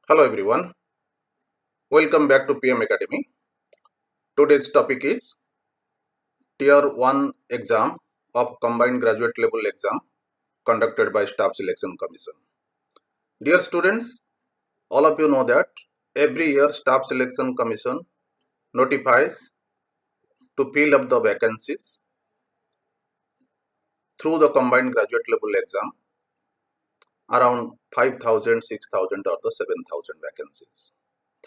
Hello everyone, welcome back to PM Academy. Today's topic is Tier 1 exam of Combined Graduate Level Exam conducted by Staff Selection Commission. Dear students, all of you know that every year Staff Selection Commission notifies to fill up the vacancies through the Combined Graduate Level Exam around 5,000, 6,000 or the 7,000 vacancies.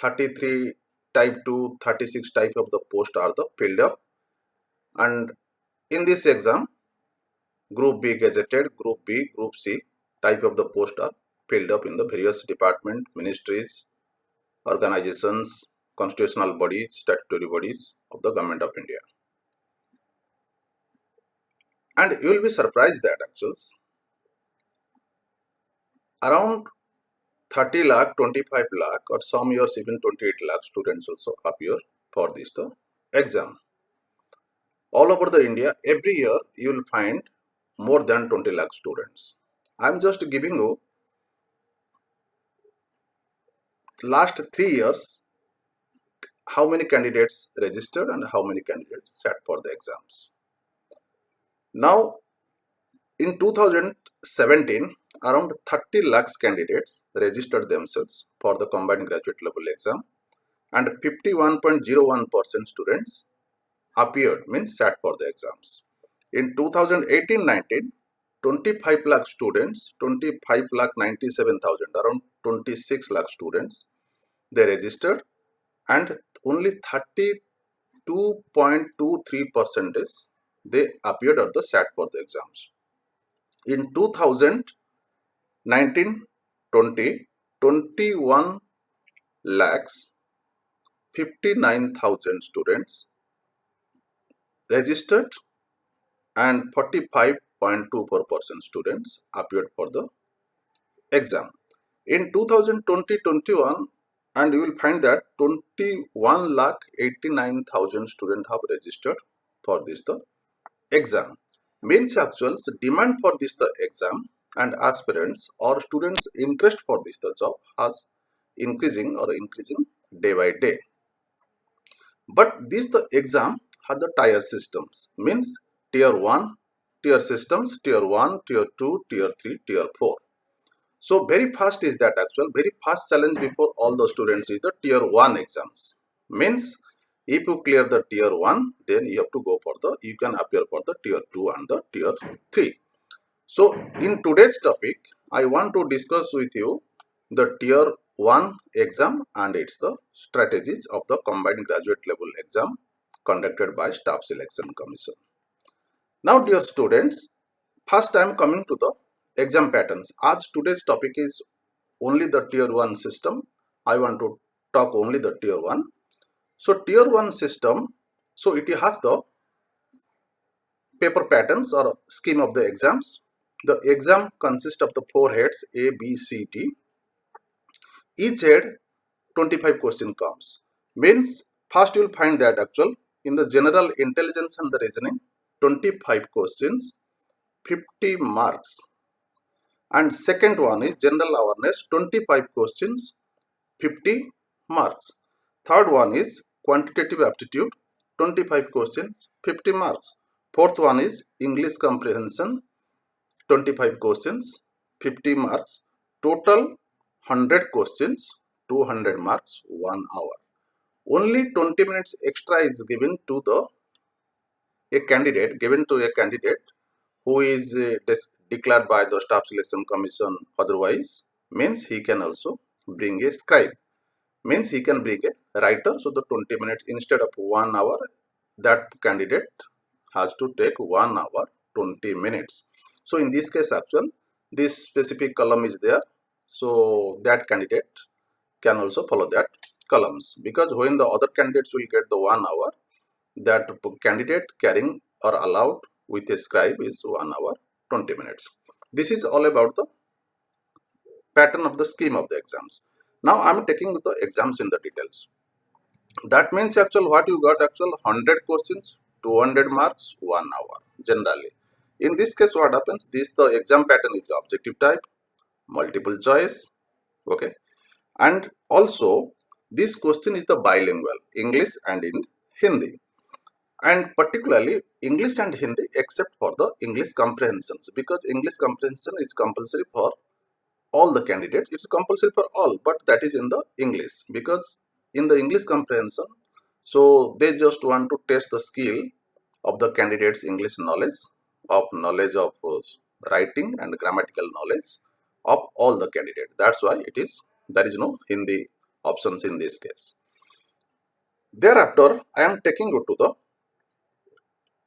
33 type 2, 36 type of the post are the filled up, and in this exam Group B gazetted, Group B, Group C type of the post are filled up in the various department, ministries, organizations, constitutional bodies, statutory bodies of the Government of India. And you will be surprised that actually around 30 lakh, 25 lakh or some years even 28 lakh students also appear for this the exam. All over the India, every year you will find more than 20 lakh students. I am just giving you last 3 years how many candidates registered and how many candidates sat for the exams. Now in 2017 around 30 lakhs candidates registered themselves for the combined graduate level exam and 51.01% students appeared, means sat for the exams. In 2018-19 25 lakh students, 25 lakh 97,000, around 26 lakh students they registered, and only 32.23% they appeared at the SAT for the exams. In 2019-20, 21 lakhs 59,000 students registered and 45.24% students appeared for the exam. In 2020-21, and you will find that 21 lakh 89,000 students have registered for this the exam. Means actual demand for this the exam and aspirants or students interest for this the job has increasing day by day. But this the exam has the tier systems, means tier 1 tier systems, tier 1, tier 2, tier 3, tier 4. So very fast is that actual very fast challenge before all the students is the tier 1 exams. Means if you clear the tier 1, then you have to go for the, you can appear for the tier 2 and the tier 3. So in today's topic, I want to discuss with you the tier 1 exam and its the strategies of the combined graduate level exam conducted by Staff Selection Commission. Now dear students, first I am coming to the exam patterns. As today's topic is only the tier 1 system, I want to talk only the tier 1. So tier 1 system, so it has the paper patterns or scheme of the exams. The exam consists of the 4 heads A, B, C, D. Each head 25 question comes. Means first you will find that actual in the general intelligence and the reasoning 25 questions, 50 marks. And second one is general awareness, 25 questions, 50 marks. Third one is quantitative aptitude, 25 questions, 50 marks. Fourth one is English comprehension, 25 questions, 50 marks. Total 100 questions, 200 marks, 1 hour. Only 20 minutes extra is given to a candidate who is declared by the Staff Selection Commission. Otherwise, means he can also bring a scribe, means he can bring a writer. So the 20 minutes instead of 1 hour, that candidate has to take 1 hour 20 minutes. So in this case actual this specific column is there, so that candidate can also follow that columns, because when the other candidates will get the 1 hour, that candidate carrying or allowed with a scribe is 1 hour 20 minutes. This is all about the pattern of the scheme of the exams. Now I am taking the exams in the details. That means actual what you got actual 100 questions, 200 marks, 1 hour generally. In this case what happens, this the exam pattern is objective type, multiple choice, okay, And also this question is the bilingual, English and in Hindi, and particularly English and Hindi except for the English comprehensions, because English comprehension is compulsory for all the candidates. It's compulsory for all, but that is in the English, because in the English comprehension, so they just want to test the skill of the candidates English knowledge, of writing and grammatical knowledge of all the candidates. That's why there is no Hindi options in this case. Thereafter I am taking you to the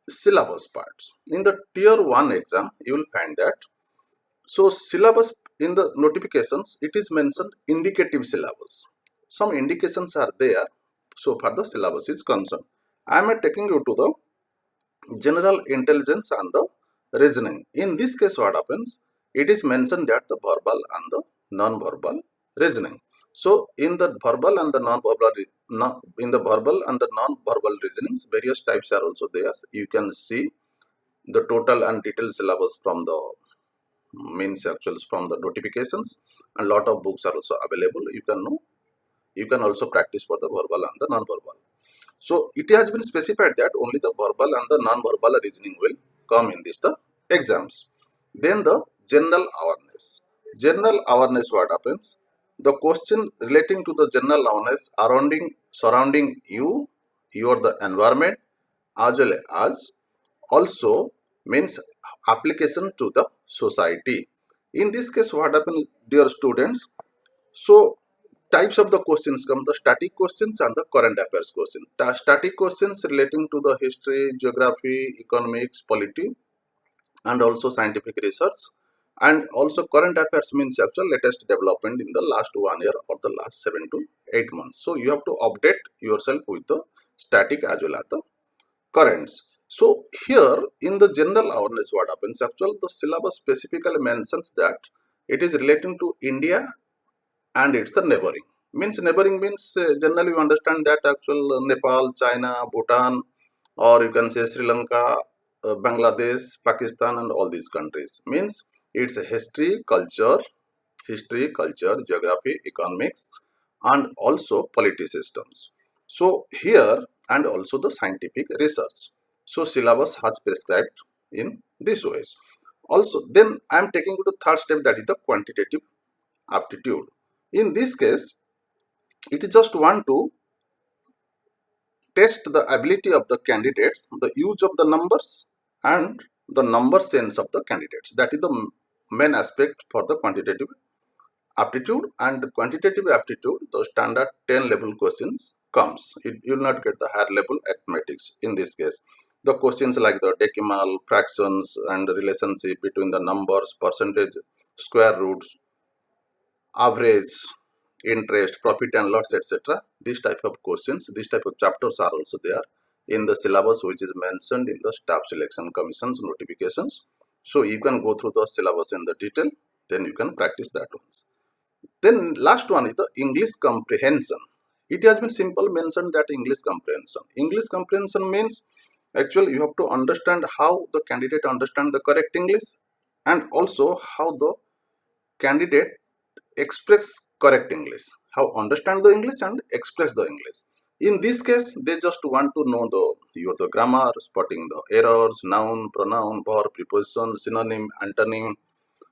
syllabus parts. In the tier 1 exam you will find that, so syllabus, in the notifications it is mentioned indicative syllabus. Some indications are there so far the syllabus is concerned. I am taking you to the general intelligence and the reasoning. In this case what happens, it is mentioned that the verbal and the non-verbal reasoning. So in the verbal and the non-verbal reasonings, various types are also there. You can see the total and detailed syllabus from the means actuals from the notifications, and lot of books are also available. You can know, you can also practice for the verbal and the non-verbal. So it has been specified that only the verbal and the non-verbal reasoning will come in this the exams. Then the general awareness. General awareness, what happens? The question relating to the general awareness surrounding you, your the environment, as well as also means application to the society. In this case what happens, dear students, so types of the questions come the static questions and the current affairs questions. The static questions relating to the history, geography, economics, polity, and also scientific research, and also current affairs means actual latest development in the last 1 year or the last 7 to 8 months. So you have to update yourself with the static as well as the currents. So here in the general awareness what happens, actual the syllabus specifically mentions that it is relating to India and it's the neighboring. Means neighboring means generally you understand that actual Nepal, China, Bhutan, or you can say Sri Lanka, Bangladesh, Pakistan, and all these countries. Means it's a history, culture, geography, economics, and also polity systems. So here, and also the scientific research. So syllabus has prescribed in this ways. Also, then I am taking to the third step, that is the quantitative aptitude. In this case, it is just want to test the ability of the candidates, the use of the numbers and the number sense of the candidates. That is the main aspect for the quantitative aptitude. And quantitative aptitude, the standard 10 level questions comes. You will not get the higher level arithmetics in this case. The questions like the decimal, fractions, and relationship between the numbers, percentage, square roots, average, interest, profit and loss, etc. This type of questions, this type of chapters are also there in the syllabus, which is mentioned in the staff selection commission's notifications. So you can go through the syllabus in the detail, then you can practice that ones. Then last one is the English comprehension. It has been simple mentioned that English comprehension. English comprehension means actually you have to understand how the candidate understand the correct English, and also how the candidate express correct English, how understand the English and express the English. In this case, they just want to know the grammar, spotting the errors, noun, pronoun, verb, preposition, synonym, antonym,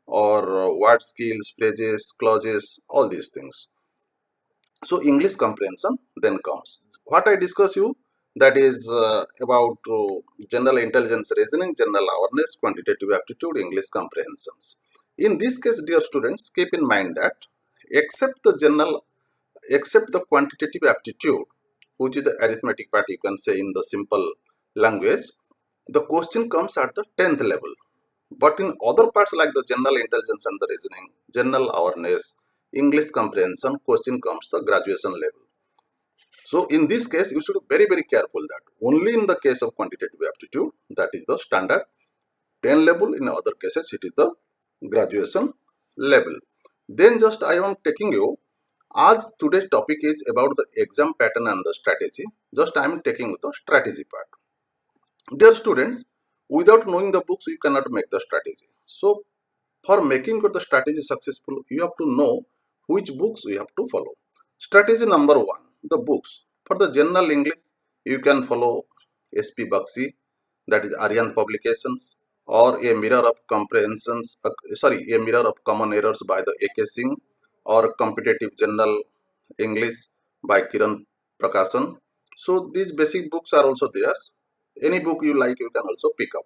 or word skills, phrases, clauses, all these things. So English comprehension then comes. What I discuss you, that is about general intelligence reasoning, general awareness, quantitative aptitude, English comprehensions. In this case, dear students, keep in mind that except the quantitative aptitude, which is the arithmetic part, you can say in the simple language, the question comes at the 10th level. But in other parts like the general intelligence and the reasoning, general awareness, English comprehension, question comes the graduation level. So in this case, you should be very, very careful that only in the case of quantitative aptitude, that is the standard 10 level. In other cases, it is the graduation level. Then just I am taking you, as today's topic is about the exam pattern and the strategy, just I am taking the strategy part. Dear students, without knowing the books, you cannot make the strategy. So for making the strategy successful, you have to know which books we have to follow. Strategy number 1, the books. For the general English, you can follow S.P. Bakshi, that is Aryan Publications, or A Mirror of Comprehensions, A Mirror of Common Errors by the A.K. Singh, or Competitive General English by Kiran Prakashan. So these basic books are also there. Any book you like, you can also pick up.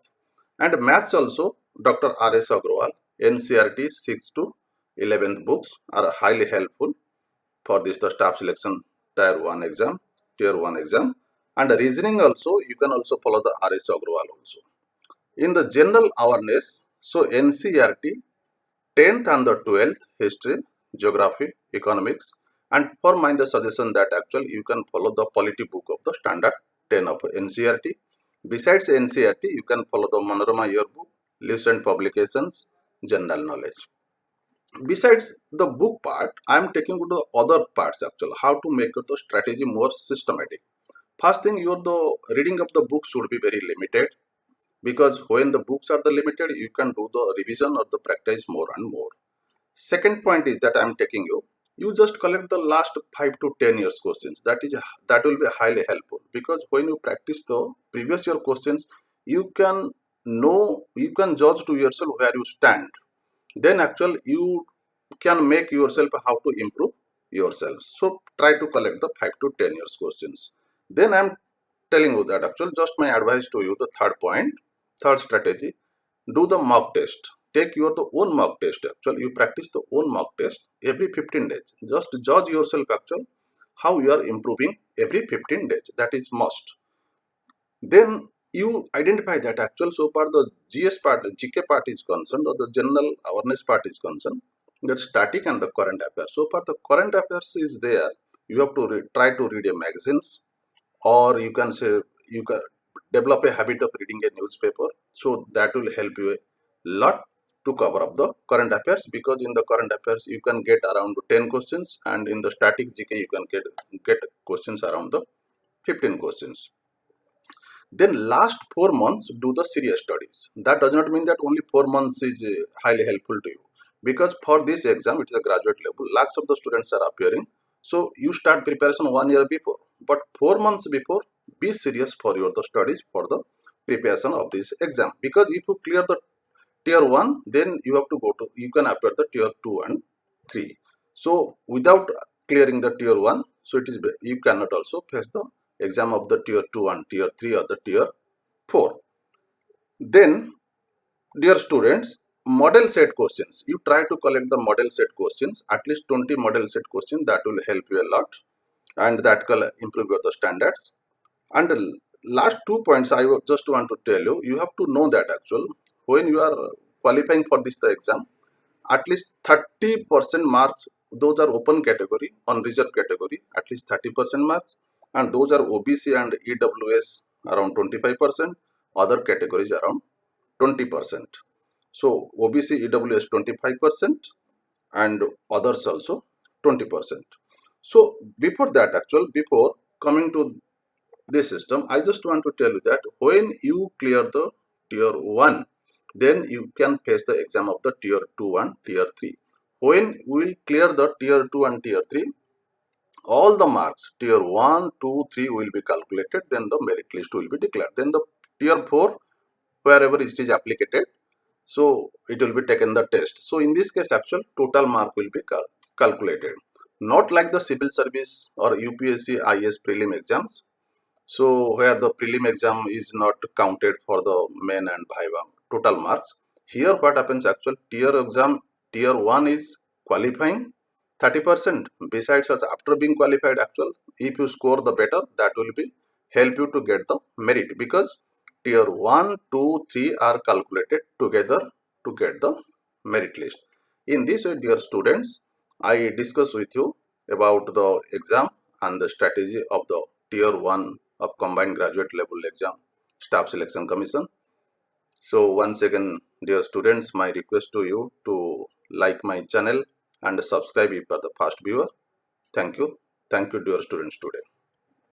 And maths also, Dr. R.S. Agrawal, NCERT 6 to 11th books are highly helpful for this the staff selection tier 1 exam, tier 1 exam. And reasoning also, you can also follow the R.S. Agrawal also. In the general awareness, so NCERT 10th and the 12th, history, geography, economics, and for mine the suggestion that actually you can follow the polity book of the standard 10 of NCERT. Besides NCERT, you can follow the Manorama yearbook, Lucent publications, general knowledge. Besides the book part, I am taking to the other parts actually, how to make the strategy more systematic. First thing, the reading of the book should be very limited, because when the books are the limited, you can do the revision or the practice more and more. Second point is that I am taking you just collect the last 5 to 10 years questions. That will be highly helpful, because when you practice the previous year questions, you can judge to yourself where you stand. Then actually you can make yourself how to improve yourself. So try to collect the 5 to 10 years questions. Then I am telling you that actually just my advice to you, the third point, third strategy, do the mock test. Take your the own mock test. Actually, you practice the own mock test every 15 days. Just judge yourself actually how you are improving every 15 days. That is must. Then you identify that actual so far the GS part, the GK part is concerned, or the general awareness part is concerned, the static and the current affairs. So far the current affairs is there. You have to try to read a magazines, or you can say you can develop a habit of reading a newspaper. So that will help you a lot to cover up the current affairs, because in the current affairs you can get around 10 questions, and in the static GK you can get questions around the 15 questions. Then last 4 months do the serious studies. That does not mean that only 4 months is highly helpful to you, because for this exam it is a graduate level, lakhs of the students are appearing. So you start preparation 1 year before, but 4 months before be serious for your the studies for the preparation of this exam, because if you clear the tier 1, then you can appear the tier 2 and 3. So without clearing the tier 1, so you cannot also face the exam of the tier 2 and tier 3 or the tier 4. Then dear students, model set questions. You try to collect the model set questions, at least 20 model set questions. That will help you a lot, and that will improve your the standards. And last 2 points I just want to tell you, you have to know that actually when you are qualifying for this the exam, at least 30% marks, those are open category, on reserve category, at least 30% marks, and those are OBC and EWS around 25%, other categories around 20%. So OBC, EWS 25%, and others also 20%. So before coming to this system, I just want to tell you that when you clear the tier 1, then you can face the exam of the tier 2 and tier 3. When we will clear the tier 2 and tier 3, all the marks tier 1, 2, 3 will be calculated, then the merit list will be declared. Then the tier 4, wherever it is applied, so it will be taken the test. So in this case actual total mark will be calculated, not like the civil service or UPSC IAS prelim exams. So where the prelim exam is not counted for the main and viva total marks. Here what happens actual tier exam, tier 1 is qualifying 30%. Besides after being qualified actual, if you score the better, that will be help you to get the merit, because tier 1, 2, 3 are calculated together to get the merit list. In this way, dear students, I discuss with you about the exam and the strategy of the tier 1 of combined graduate level exam staff selection commission. So once again, dear students, my request to you to like my channel and subscribe if you are the first viewer. Thank you. Thank you, dear students, today.